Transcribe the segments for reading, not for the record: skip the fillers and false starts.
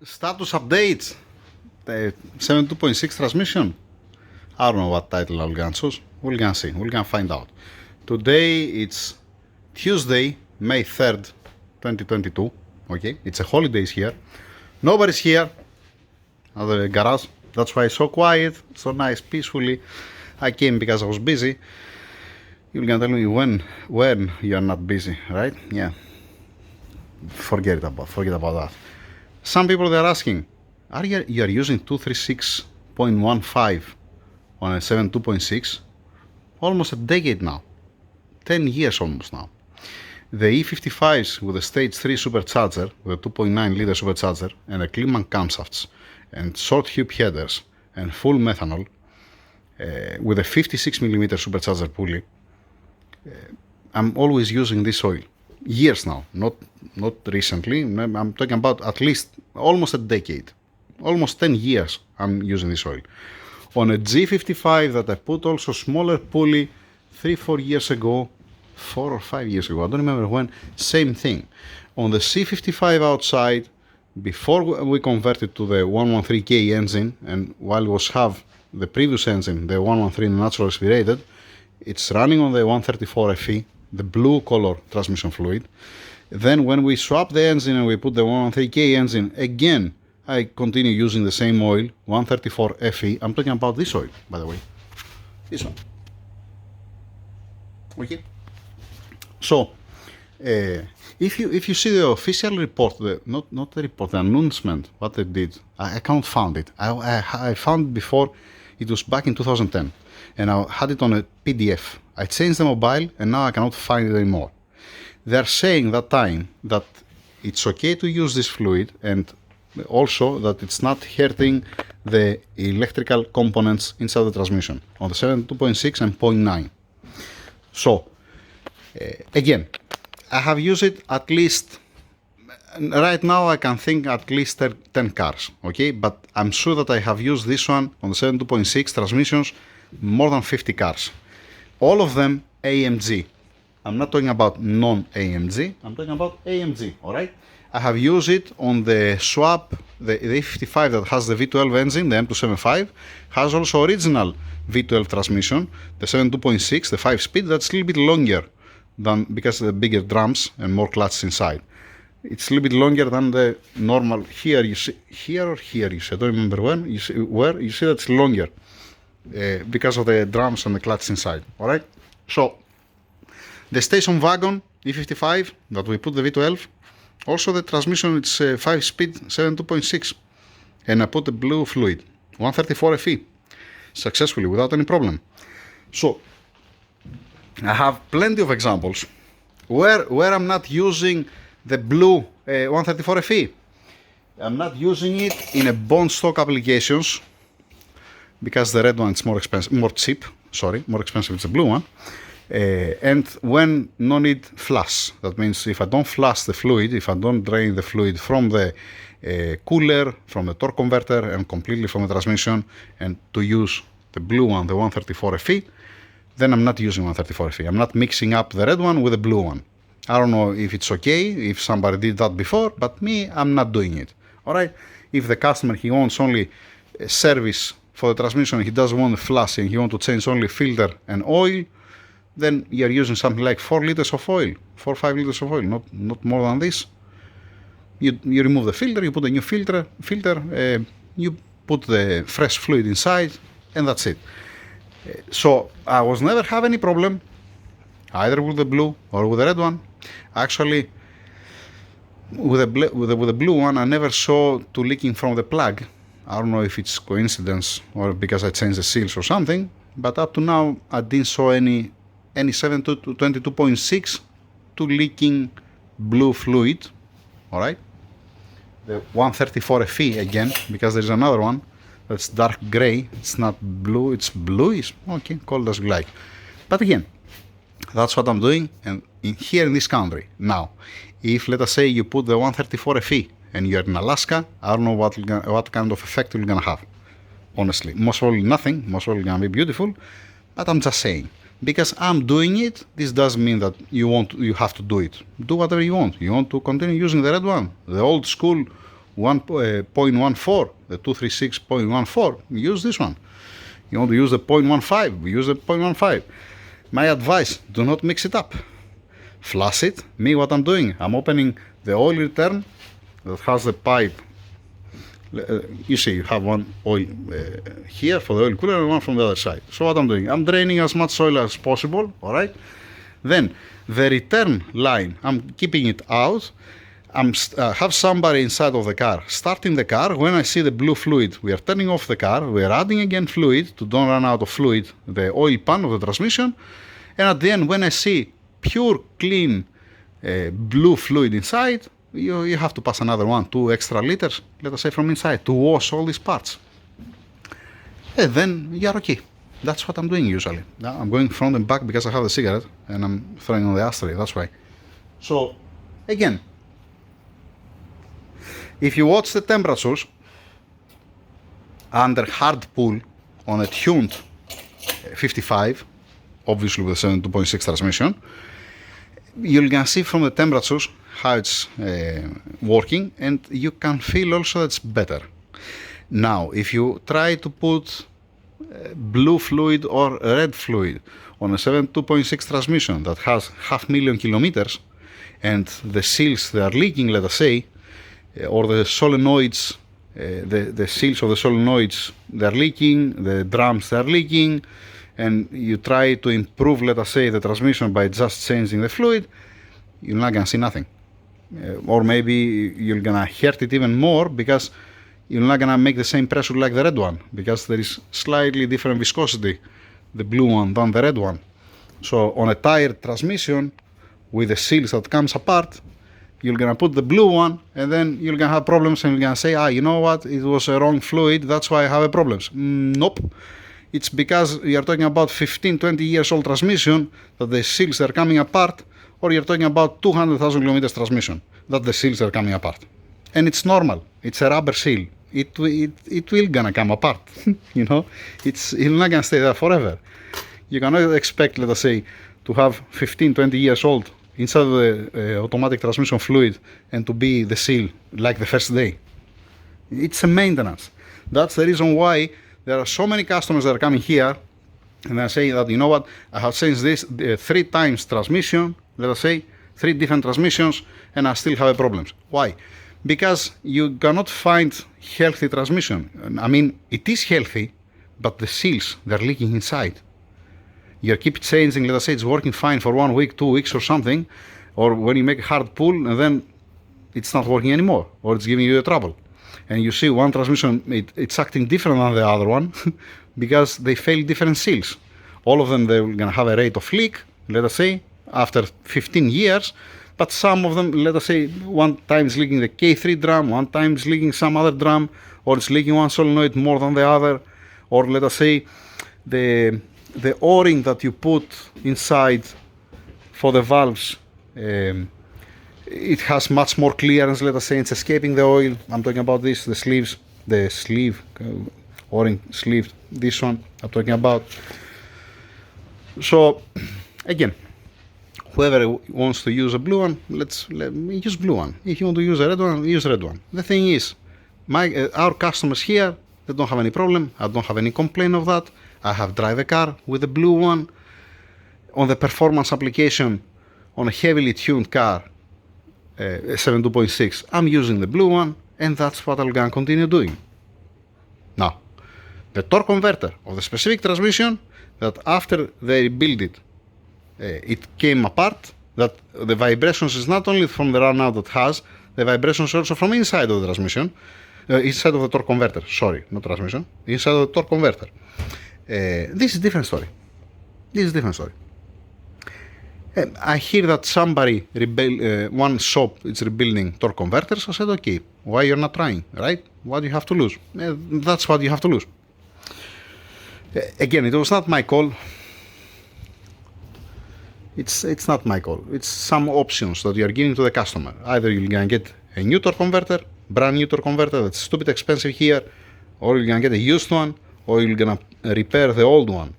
Status updates. The 7.2.6 transmission. I don't know what title I'm gonna choose. We're gonna see. We're gonna find out. Today it's Tuesday, May 3rd, 2022. Okay, it's a holidays here. Nobody's here at the garage. That's why it's so quiet, so nice, peacefully. I came because I was busy. You're gonna tell me when you're not busy, right? Yeah. Forget about that. Some people they're asking, are you are using 236.15 on a 7.2.6? Almost a decade now. 10 years almost now. The E55s with a stage 3 supercharger, with a 2.9 liter supercharger, and a Kliman camshafts, and short tube headers, and full methanol, with a 56mm supercharger pulley, I'm always using this oil. Years now, not recently. I'm talking about at least almost a decade. Almost 10 years I'm using this oil. On a G55 that I put also smaller pulley 3-4 years ago, 4 or 5 years ago, I don't remember when, same thing. On the C55 outside, before we converted to the 113K engine, and while we have the previous engine, the 113 natural aspirated, it's running on the 134 FE, the blue color transmission fluid. Then when we swap the engine and we put the 113K engine, again, I continue using the same oil, 134 FE. I'm talking about this oil, by the way. This one. Okay. So, if you see the official report, not the report, the announcement, what they did, I can't find it. I found it before. It was back in 2010, and I had it on a PDF. I changed the mobile, and now I cannot find it anymore. They're saying that time that it's okay to use this fluid, and also that it's not hurting the electrical components inside the transmission on the 7.2.6 and 0.9. So, again, I have used it at least, right now I can think at least 10 cars, okay? But I'm sure that I have used this one on the 7.2.6 transmissions more than 50 cars. All of them AMG. I'm not talking about non-AMG, I'm talking about AMG, alright? I have used it on the swap, the A55 that has the V12 engine, the M275, has also original V12 transmission, the 7.2.6, the 5-speed, that's a little bit longer than, because of the bigger drums and more clutches inside. It's a little bit longer than the normal. Here you see, here or here you see, I don't remember when, you see where, you see that's longer because of the drums and the clutches inside, alright? So, the station wagon E55 that we put the V12, also the transmission, it's 5-speed 7.2.6, and I put the blue fluid 134 FE successfully without any problem. So I have plenty of examples where I'm not using the blue 134 FE. I'm not using it in a bond stock applications because the red one is more expensive, more expensive. It's a blue one. And when no need flush, that means if I don't flush the fluid, if I don't drain the fluid from the cooler, from the torque converter, and completely from the transmission, and to use the blue one, the 134 FE, then I'm not using 134 FE. I'm not mixing up the red one with the blue one. I don't know if it's okay, if somebody did that before, but me, I'm not doing it. Alright? If the customer, he wants only service for the transmission, he doesn't want the flush, and he wants to change only filter and oil, then you're using something like 4 liters of oil, 4 or 5 liters of oil, not more than this. You remove the filter, you put a new filter, you put the fresh fluid inside, and that's it. So I was never have any problem, either with the blue or with the red one. Actually, with the blue one, I never saw to leaking from the plug. I don't know if it's coincidence or because I changed the seals or something, but up to now I didn't saw any 7.22.6 to leaking blue fluid. Alright, the 134 FE again, because there's another one that's dark gray, it's not blue, it's bluish, okay, call it as you like. But again, that's what I'm doing, and here in this country. Now, if let us say you put the 134 FE and you're in Alaska, I don't know what kind of effect you're gonna have, honestly. Most probably nothing, most probably gonna be beautiful, but I'm just saying. Because I'm doing it, this doesn't mean that you have to do it. Do whatever you want. You want to continue using the red one, the old school 0.14, the 236.14, use this one. You want to use the 0.15, use the 0.15. My advice, do not mix it up. Flush it. Me, what I'm doing, I'm opening the oil return that has the pipe. You see, you have one oil here for the oil cooler and one from the other side. So what I'm doing, I'm draining as much oil as possible, all right? Then the return line, I'm keeping it out. Have somebody inside of the car starting the car. When I see the blue fluid, we are turning off the car. We are adding again fluid to don't run out of fluid, the oil pan of the transmission. And at the end, when I see pure, clean blue fluid inside, you have to pass another 2 extra liters, let us say, from inside to wash all these parts. And then you're okay. That's what I'm doing usually. Now I'm going front and back because I have the cigarette and I'm throwing on the ashtray, that's why. So, again, if you watch the temperatures under hard pull on a tuned 55, obviously with a 7.2.6 transmission, you're gonna see from the temperatures how it's working, and you can feel also it's better. Now, if you try to put blue fluid or red fluid on a 7.2.6 transmission that has 500,000 kilometers, and the seals they are leaking, let us say, or the solenoids, the seals of the solenoids, they're leaking, the drums they're leaking, and you try to improve, let us say, the transmission by just changing the fluid, you're not gonna see nothing. Or maybe you're gonna hurt it even more because you're not gonna make the same pressure like the red one, because there is slightly different viscosity, the blue one than the red one. So on a tired transmission with the seals that comes apart, you're gonna put the blue one, and then you're gonna have problems, and you're gonna say, you know what, it was a wrong fluid, that's why I have problems. Nope. It's because you're talking about 15-20 years old transmission that the seals are coming apart, or you're talking about 200,000 kilometers transmission that the seals are coming apart. And it's normal. It's a rubber seal. It will gonna come apart. You know, it's not gonna stay there forever. You cannot expect, let us say, to have 15-20 years old inside of the automatic transmission fluid and to be the seal like the first day. It's a maintenance. That's the reason why there are so many customers that are coming here and they say that, you know what, I have changed this 3 times transmission, let us say, 3 different transmissions, and I still have problems. Why? Because you cannot find healthy transmission. I mean, it is healthy, but the seals, they're leaking inside. You keep changing, let us say it's working fine for 1 week, 2 weeks or something, or when you make a hard pull, and then it's not working anymore, or it's giving you a trouble. And you see one transmission, it's acting different than the other one because they fail different seals. All of them, they're going to have a rate of leak, let us say, after 15 years, but some of them, let us say, one time is leaking the K3 drum, one time is leaking some other drum, or it's leaking one solenoid more than the other, or let us say the O-ring that you put inside for the valves, it has much more clearance, let us say, it's escaping the oil. I'm talking about this, the sleeve, O-ring sleeve, this one I'm talking about. So, again, whoever wants to use a blue one, let me use blue one. If you want to use a red one, use red one. The thing is, our customers here, they don't have any problem. I don't have any complaint of that. I have drive a car with the blue one. On the performance application, on a heavily tuned car, 7.2.6, I'm using the blue one, and that's what I'm gonna continue doing. Now, the torque converter of the specific transmission, that after they rebuild it, it came apart, that the vibrations is not only from the runout that has, the vibrations also from inside of the transmission, inside of the torque converter, sorry, not transmission, inside of the torque converter. This is a different story. I hear that somebody, one shop is rebuilding torque converters. I said, okay, why you're not trying, right? What do you have to lose? That's what you have to lose. Again, it was not my call. It's not my call. It's some options that you are giving to the customer. Either you're gonna get a new torque converter, brand new torque converter that's stupid expensive here, or you're gonna get a used one, or you're gonna repair the old one.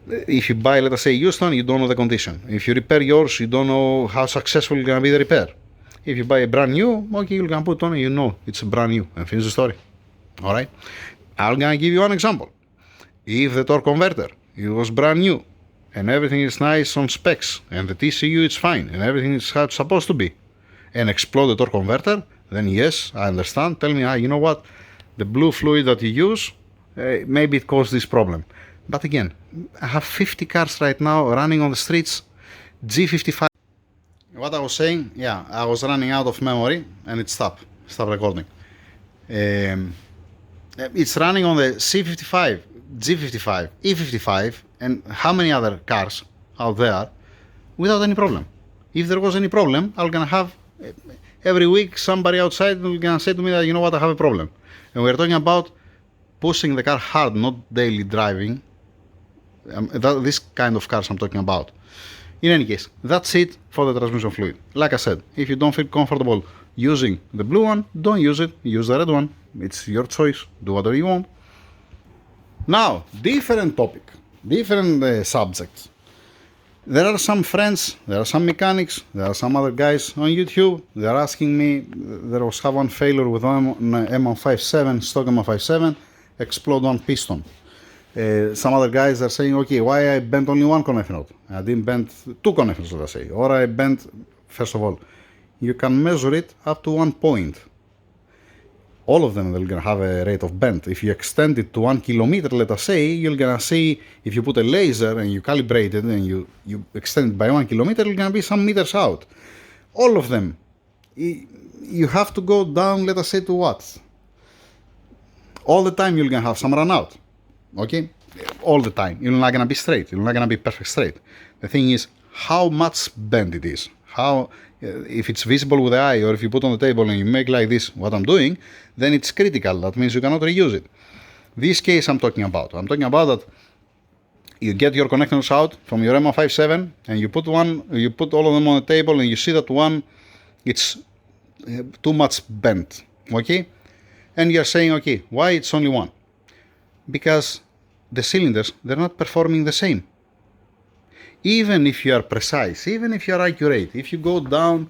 If you buy, let us say, used one, you don't know the condition. If you repair yours, you don't know how successful you're gonna be the repair. If you buy a brand new, okay, you're gonna put on it, you know it's brand new, and finish the story. All right. I'm gonna give you one example. If the torque converter it was brand new and everything is nice on specs and the TCU is fine and everything is how it's supposed to be, and explode the torque converter, then yes, I understand. Tell me, you know what, the blue fluid that you use, maybe it caused this problem. But again, I have 50 cars right now running on the streets, G55. What I was saying, yeah, I was running out of memory and it stopped recording. It's running on the C55, G55, E55, and how many other cars out there without any problem. If there was any problem, I'm gonna have every week somebody outside will gonna say to me that, you know what, I have a problem. And we're talking about pushing the car hard, not daily driving. This kind of cars I'm talking about. In any case, that's it for the transmission fluid. Like I said, if you don't feel comfortable using the blue one, don't use it, use the red one. It's your choice, do whatever you want. Now, different topic, different subjects. There are some friends, there are some mechanics, there are some other guys on YouTube. They're asking me, there was one failure with M157, stock M157, explode one piston. Some other guys are saying, okay, why I bent only one connecting rod? I didn't bend two connectors, let's say. Or I bent, first of all, you can measure it up to 1 point. All of them are gonna have a rate of bend. If you extend it to 1 kilometer, let us say, you're gonna see, if you put a laser and you calibrate it and you extend it by 1 kilometer, you're gonna be some meters out. All of them. You have to go down, let us say, to what? All the time you're gonna have some run out. Okay? All the time. You're not gonna be straight. You're not gonna be perfect straight. The thing is, how much bend it is. How, if it's visible with the eye, or if you put on the table and you make like this, what I'm doing, then it's critical. That means you cannot reuse it. This case I'm talking about that you get your connectors out from your M157 and you put all of them on the table and you see that one, it's too much bent. Okay? And you're saying, okay, why it's only one? Because the cylinders, they're not performing the same. Even if you are precise, even if you are accurate, if you go down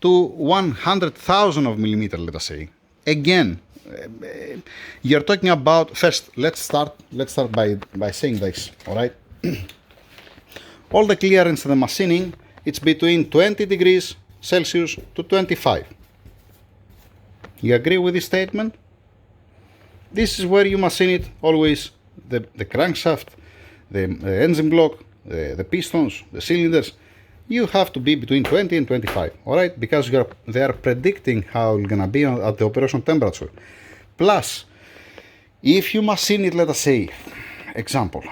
to 100,000 of millimeter, let us say, again, you're talking about, first, let's start by saying this, all right? All the clearance and the machining, it's between 20 degrees Celsius to 25. You agree with this statement? This is where you machine it always, the crankshaft, the engine block, the pistons, the cylinders. You have to be between 20 and 25, alright? Because they are predicting how it's gonna be at the operation temperature. Plus, if you machine it, let us say, example,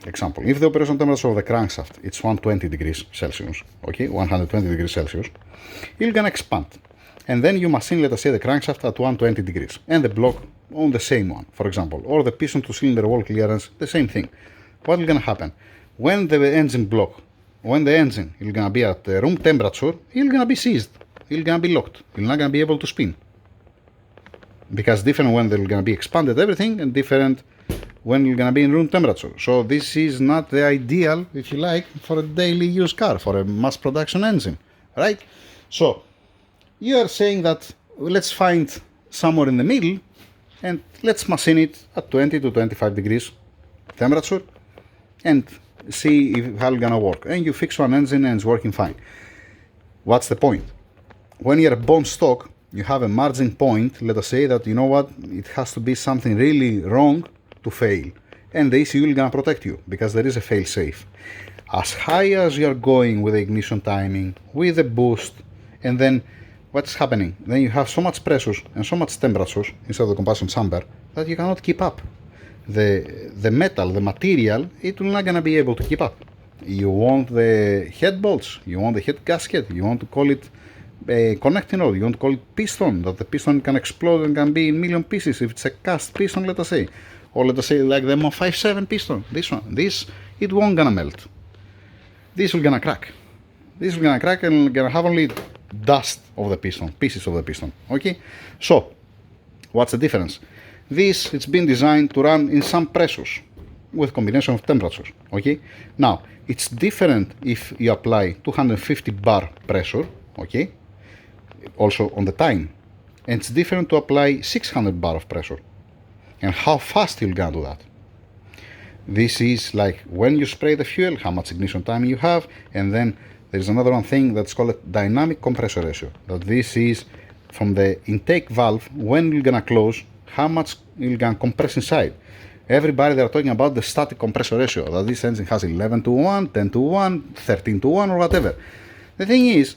if the operation temperature of the crankshaft it's 120 degrees Celsius, okay, 120 degrees Celsius, you're gonna expand. And then you machine, let us say, the crankshaft at 120 degrees and the block on the same one, for example, or the piston to cylinder wall clearance, the same thing. What is gonna happen? When the engine is gonna be at room temperature, it's gonna be seized, it's gonna be locked, you're not gonna be able to spin. Because different when they're gonna be expanded everything, and different when you're gonna be in room temperature. So this is not the ideal, if you like, for a daily use car, for a mass production engine, right? So you are saying that let's find somewhere in the middle and let's machine it at 20 to 25 degrees temperature and see if how it's gonna work. And you fix one engine and it's working fine. What's the point? When you're bone stock, you have a margin point, let us say that, you know what, it has to be something really wrong to fail. And the ECU is gonna protect you because there is a fail safe. As high as you are going with the ignition timing, with the boost, and then what's happening? Then you have so much pressures and so much temperatures inside the combustion chamber that you cannot keep up. The metal, the material, it will not gonna be able to keep up. You want the head bolts, you want the head gasket, you want to call it a connecting rod, you want to call it piston, that the piston can explode and can be in million pieces if it's a cast piston, let us say. Or let us say like the M157 piston, this one, it won't gonna melt. This will gonna crack. This is gonna crack and gonna have only dust of the piston, pieces of the piston, okay? So, what's the difference? This, it's been designed to run in some pressures with combination of temperatures, okay? Now, it's different if you apply 250 bar pressure, okay? also on the time. And it's different to apply 600 bar of pressure. And how fast you're gonna do that. This is like when you spray the fuel, how much ignition time you have, and then there's another one thing that's called dynamic compressor ratio. That this is from the intake valve, when you're gonna close, how much you're gonna compress inside. Everybody, they're talking about the static compressor ratio, that this engine has 11:1, 10:1, 13:1, or whatever. The thing is,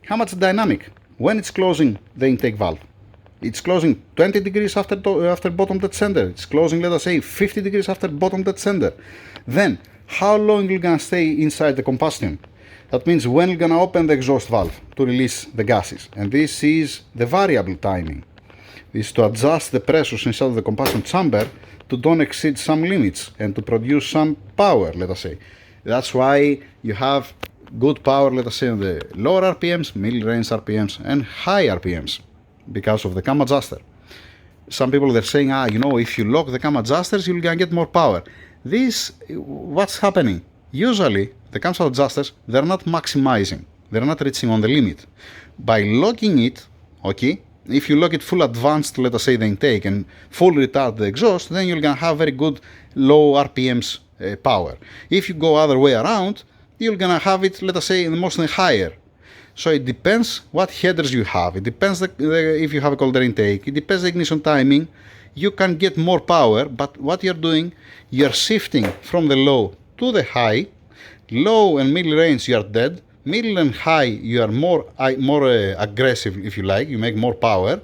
how much dynamic? When it's closing the intake valve, it's closing 20 degrees after bottom dead center. It's closing, let us say, 50 degrees after bottom dead center. Then, how long you're gonna stay inside the combustion? That means when you're gonna open the exhaust valve to release the gases. And this is the variable timing. This is to adjust the pressures inside of the combustion chamber to don't exceed some limits and to produce some power, let us say. That's why you have good power, let us say, on the lower RPMs, middle range RPMs, and high RPMs. Because of the cam adjuster. Some people they're saying, if you lock the cam adjusters, you're gonna get more power. What's happening? Usually, the cam adjusters, they're not maximizing. They're not reaching on the limit. By locking it, okay, if you lock it full advanced, let us say the intake, and full retard the exhaust, then you're gonna have very good low RPMs power. If you go other way around, you're gonna have it, let us say, mostly higher. So it depends what headers you have. It depends if you have a colder intake. It depends the ignition timing. You can get more power, but what you're doing, you're shifting from the low to the high. Low and middle range, you are dead. Middle and high, you are more aggressive, if you like. You make more power.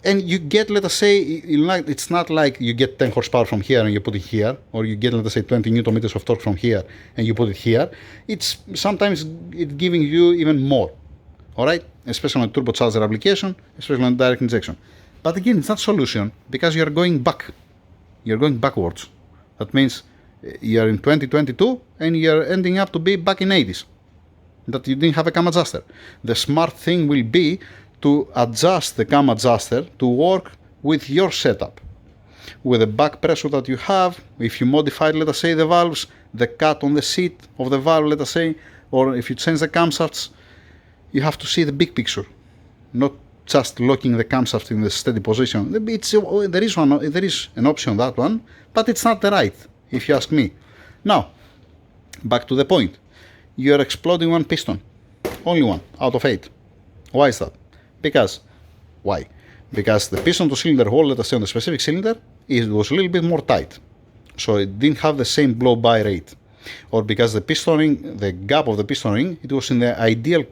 And you get, let us say, it's not like you get 10 horsepower from here and you put it here, or you get, let us say, 20 newton meters of torque from here and you put it here. It's sometimes it's giving you even more, all right? Especially on a turbocharger application, especially on direct injection. But again, it's not solution because you're going back. You're going backwards. That means you're in 2022 and you're ending up to be back in 80s. That you didn't have a cam adjuster. The smart thing will be to adjust the cam adjuster to work with your setup. With the back pressure that you have, if you modify, let us say, the valves, the cut on the seat of the valve, let us say, or if you change the camshafts, you have to see the big picture, not just locking the camshaft in the steady position. There is an option, that one, but it's not the right, if you ask me. Now, back to the point. You are exploding one piston, only one out of 8. Why is that? Why? Because the piston to cylinder hole, let us say, on the specific cylinder, it was a little bit more tight. So it didn't have the same blow-by rate. Or because the piston ring, the gap of the piston ring, it was in the ideal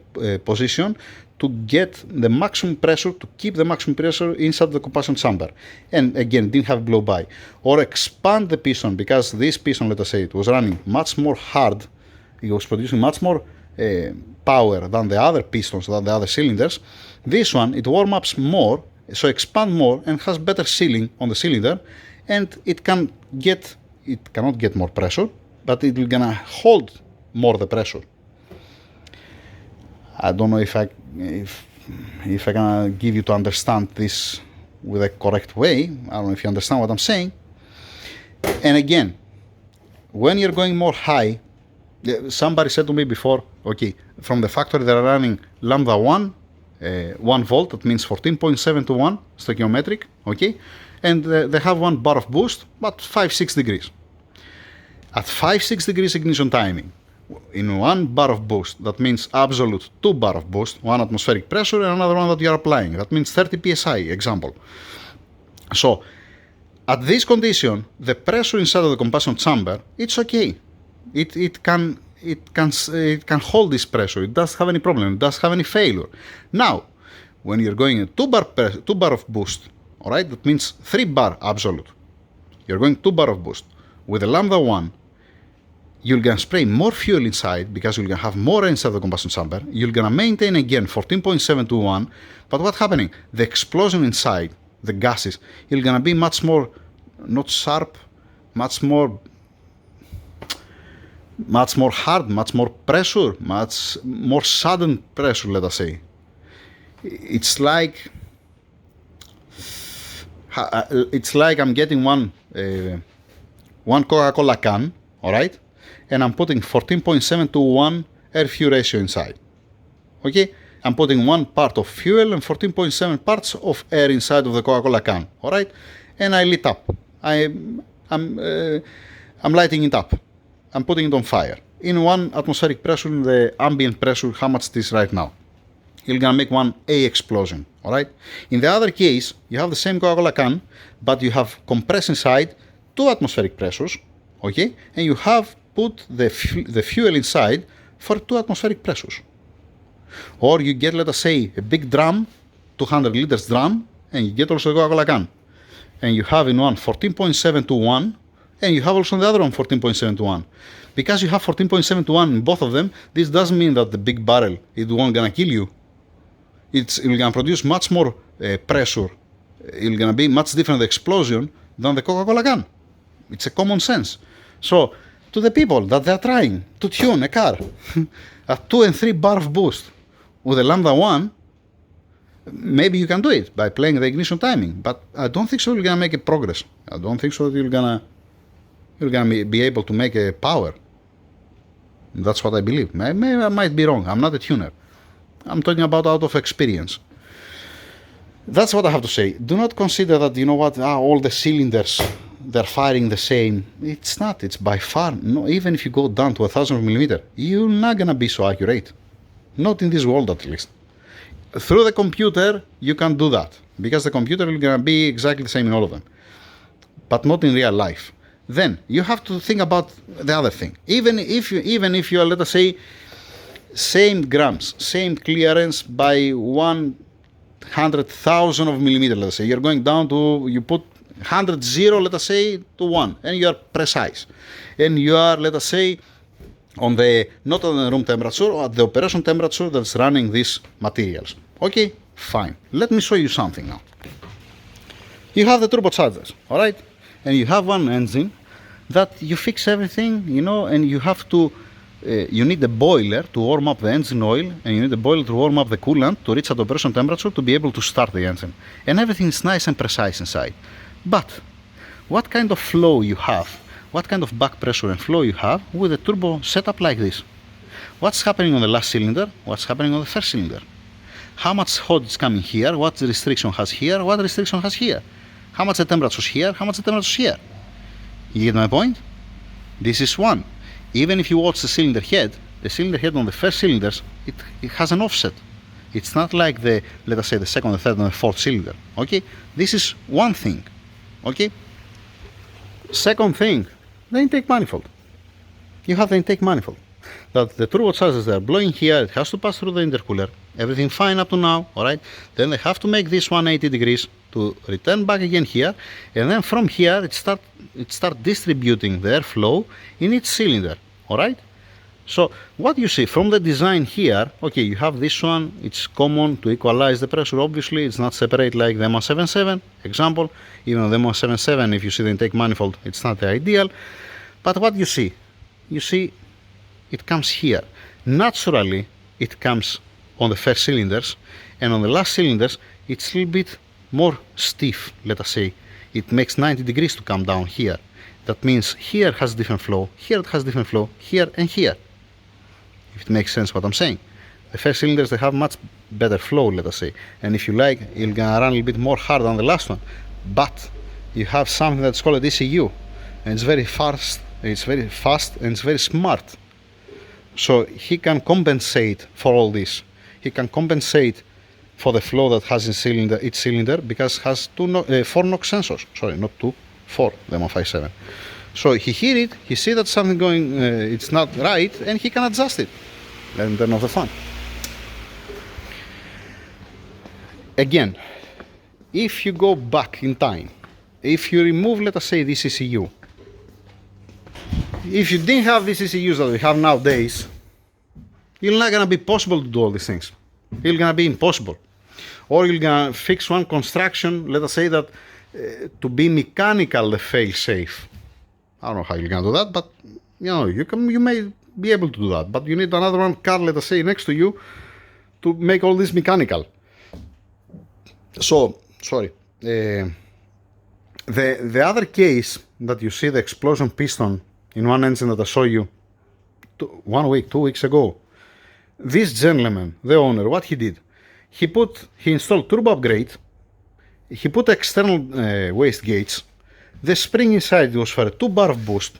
position to get the maximum pressure, to keep the maximum pressure inside the combustion chamber. And again, didn't have blow-by. Or expand the piston, because this piston, let us say, it was running much more hard. It was producing much more power than the other pistons, than the other cylinders. This one, it warm ups more, so expand more and has better sealing on the cylinder, and it cannot get more pressure, but it will gonna hold more the pressure. I don't know if I can give you to understand this with a correct way. I don't know if you understand what I'm saying. And again, when you're going more high, somebody said to me before, okay, from the factory they're running lambda 1, 1 volt, that means 14.7 to 1 stoichiometric, okay, and they have 1 bar of boost, but 5-6 degrees. At 5-6 degrees ignition timing, in 1 bar of boost, that means absolute 2 bar of boost, 1 atmospheric pressure and another one that you are applying, that means 30 psi, example. So, at this condition, the pressure inside of the combustion chamber, it's okay. It can hold this pressure. It doesn't have any problem. It doesn't have any failure. Now, when you're going a 2 bar of boost, all right, that means 3 bar absolute. You're going 2 bar of boost with a lambda 1. You're gonna spray more fuel inside because you're gonna have more inside the combustion chamber. You're gonna maintain again 14.7 to 1. But what's happening? The explosion inside, the gases, you're gonna be much more, not sharp, much more hard, much more pressure, much more sudden pressure, let us say. It's like I'm getting one Coca-Cola can, all right, and I'm putting 14.7 to 1 air-fuel ratio inside. Okay, I'm putting one part of fuel and 14.7 parts of air inside of the Coca-Cola can, all right? And I lit up. I'm lighting it up. I'm putting it on fire. In 1 atmospheric pressure, in the ambient pressure, how much it is right now. You're gonna make one A explosion, all right? In the other case, you have the same Coca-Cola can, but you have compressed inside 2 atmospheric pressures, okay? And you have put the fuel inside for 2 atmospheric pressures. Or you get, let us say, a big drum, 200 liters drum, and you get also a Coca-Cola can. And you have in one 14.7 to 1, and you have also in the other one 14.7 to 1. Because you have 14.7 to 1 in both of them, this doesn't mean that the big barrel, it won't gonna kill you. It's gonna produce much more pressure. It's gonna be much different explosion than the Coca-Cola can. It's a common sense. So, to the people that they're trying to tune a car at 2 and 3 bar of boost with a Lambda 1, maybe you can do it by playing the ignition timing, but I don't think so you're gonna make a progress. I don't think so that you're gonna be able to make a power. That's what I believe. Maybe I might be wrong. I'm not a tuner. I'm talking about out of experience. That's what I have to say. Do not consider that, you know what, all the cylinders, they're firing the same. It's not. It's by far, no, even if you go down to 1,000 millimeter, you're not gonna be so accurate. Not in this world, at least. Through the computer, you can do that, because the computer is gonna be exactly the same in all of them, but not in real life. Then you have to think about the other thing. Even if you are, let us say, same grams, same clearance by 100,000 of millimeter, let's say, you're going down to, you put 100, 0, let us say, to 1, and you are precise. And you are, let us say, on the, not on the room temperature, or at the operation temperature that's running these materials. Okay, fine. Let me show you something now. You have the turbochargers, all right? And you have one engine that you fix everything, you know, and you have to, you need a boiler to warm up the engine oil, and you need a boiler to warm up the coolant to reach at operation temperature to be able to start the engine. And everything is nice and precise inside. But what kind of flow you have, what kind of back pressure and flow you have with a turbo setup like this? What's happening on the last cylinder? What's happening on the first cylinder? How much hot is coming here? What restriction has here? What restriction has here? How much the temperature is here? How much the temperature is here? You get my point? This is one. Even if you watch the cylinder head on the first cylinders, it has an offset. It's not like the, let us say, the second, the third, and the fourth cylinder. Okay? This is one thing. Okay? Second thing, the intake manifold. You have the intake manifold. That the turbochargers they are blowing here, it has to pass through the intercooler. Everything fine up to now, alright? Then they have to make this 180 degrees to return back again here, and then from here it start distributing the airflow in each cylinder, alright? So what you see from the design here, okay, you have this one, it's common to equalize the pressure, obviously, it's not separate like the M177 example. Even the M177, if you see the intake manifold, it's not the ideal. But what you see it comes here. Naturally, it comes on the first cylinders, and on the last cylinders, it's a little bit more stiff, let us say. It makes 90 degrees to come down here. That means here has different flow, here it has different flow, here and here. If it makes sense what I'm saying. The first cylinders, they have much better flow, let us say. And if you like, you're gonna run a little bit more hard than the last one. But you have something that's called a ECU. And it's very fast, and it's very smart. So he can compensate for all this. He can compensate for the flow that has in each cylinder, because it has 4 NOx sensors. Sorry, not 2, 4, the M157. So he hear it, he see that something going, it's not right, and he can adjust it and turn off the fan. Again, if you go back in time, if you remove, let us say, this ECU, if you didn't have these ECUs that we have nowadays, it's not gonna be possible to do all these things. It's gonna be impossible. Or you're gonna fix one construction, let us say that to be mechanical, the fail-safe. I don't know how you're gonna do that, but you know, you may be able to do that. But you need another one car, let us say, next to you to make all this mechanical. So, sorry. The other case that you see the explosion piston in one engine that I saw you 1 week, 2 weeks ago, This gentleman, the owner, what he did, he installed turbo upgrade, he put external waste gates, the spring inside was for a 2 bar of boost,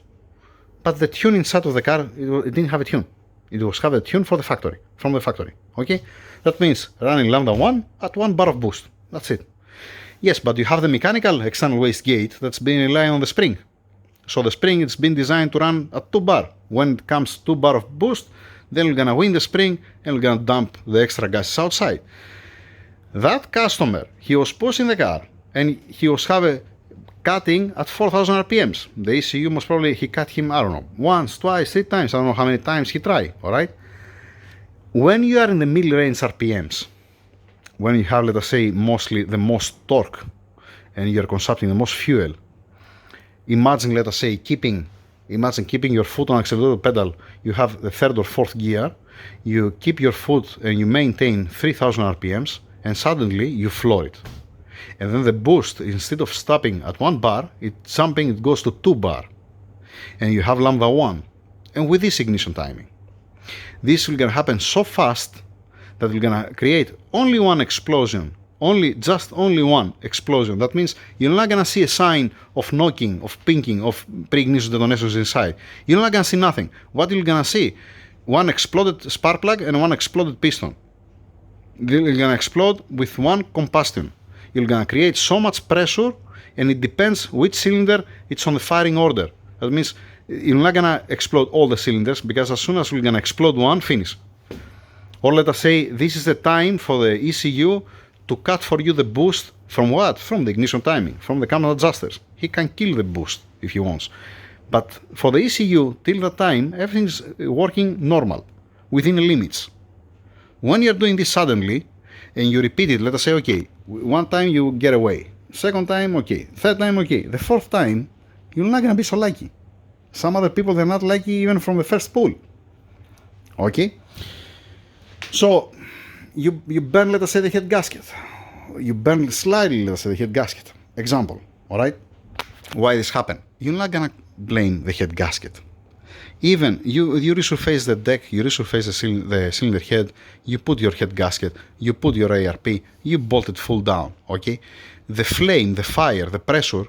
but the tune inside of the car, it didn't have a tune. It was have a tune for the factory, from the factory, okay? That means running Lambda 1 at 1 bar of boost, that's it. Yes, but you have the mechanical external waste gate that's been relying on the spring. So the spring, it's been designed to run at 2 bar. When it comes 2 bar of boost, then we're gonna win the spring and we're gonna dump the extra gases outside. That customer, he was pushing the car and he was cutting at 4,000 RPMs. The ECU most probably, he cut him, I don't know, once, twice, 3 times, I don't know how many times he tried, alright? When you are in the mid-range RPMs, when you have, let us say, mostly the most torque and you're consuming the most fuel, imagine, let us say, keeping your foot on accelerator pedal, you have the 3rd or 4th gear, you keep your foot and you maintain 3,000 RPMs, and suddenly you floor it. And then the boost, instead of stopping at 1 bar, it goes to 2 bar. And you have Lambda 1. And with this ignition timing, this will gonna happen so fast that we're gonna create only one explosion. Just only one explosion. That means you're not gonna see a sign of knocking, of pinking, of pre-ignition detonations inside. You're not gonna see nothing. What you're gonna see? One exploded spark plug and one exploded piston. You're gonna explode with one combustion. You're gonna create so much pressure, and it depends which cylinder it's on the firing order. That means you're not gonna explode all the cylinders, because as soon as we're gonna explode one, finish. Or let us say this is the time for the ECU to cut for you the boost from what? From the ignition timing, from the command adjusters. He can kill the boost if he wants. But for the ECU, till that time, everything's working normal, within the limits. When you're doing this suddenly, and you repeat it, let us say, okay, one time you get away, second time, okay, third time, okay, the fourth time, you're not gonna be so lucky. Some other people, they're not lucky even from the first pull. Okay? So, you burn, let us say, the head gasket. You burn slightly, let us say, the head gasket. Example, alright? Why this happened? You're not gonna blame the head gasket. Even you resurface the deck, you resurface the cylinder head, you put your head gasket, you put your ARP, you bolt it full down, okay? The flame, the fire, the pressure,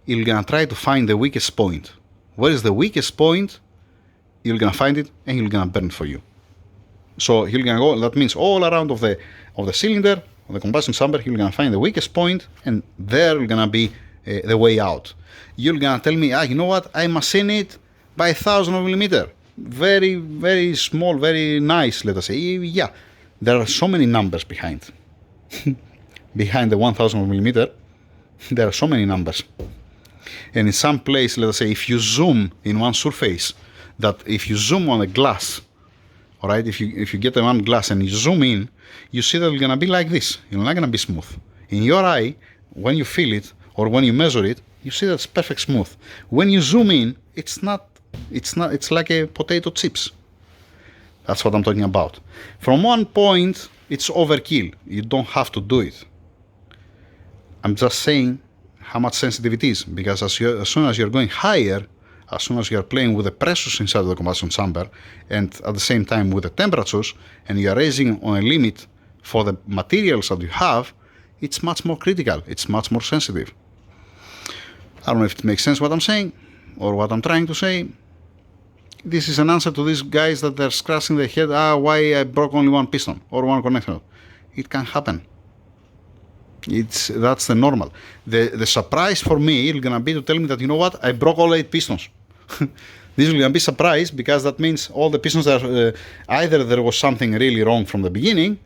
you're gonna try to find the weakest point. Where is the weakest point? You're gonna find it and you're gonna burn it for you. So you're gonna go, that means all around of the cylinder, of the combustion chamber, you're gonna find the weakest point, and there you're gonna be the way out. You're gonna tell me, you know what, I machine it by 1,000 millimeter. Very, very small, very nice, let us say. Yeah, there are so many numbers behind. Behind the 1,000 millimeter, there are so many numbers. And in some place, let us say, if you zoom in one surface, that if you zoom on a glass, all right, if you get one glass and you zoom in, you see that it's gonna be like this. It's not gonna be smooth. In your eye, when you feel it or when you measure it, you see that it's perfect smooth. When you zoom in, it's like a potato chips. That's what I'm talking about. From one point, it's overkill. You don't have to do it. I'm just saying how much sensitive it is, because as soon as you're going higher, as soon as you're playing with the pressures inside of the combustion chamber, and at the same time with the temperatures, and you're raising on a limit for the materials that you have, it's much more critical. It's much more sensitive. I don't know if it makes sense what I'm saying, or what I'm trying to say. This is an answer to these guys that they're scratching their head, why I broke only one piston or one connector. It can happen. That's the normal. The surprise for me is gonna be to tell me that, you know what, I broke all 8 pistons. This is gonna be surprise, because that means all the pistons are either there was something really wrong from the beginning,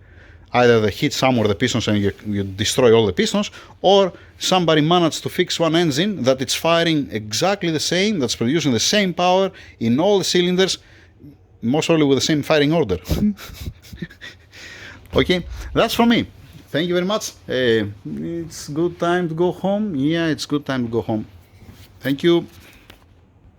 either they hit somewhere the pistons and you destroy all the pistons, or somebody managed to fix one engine that it's firing exactly the same, that's producing the same power in all the cylinders, most probably with the same firing order. Okay, that's from me. Thank you very much. It's good time to go home. Yeah, it's good time to go home. Thank you.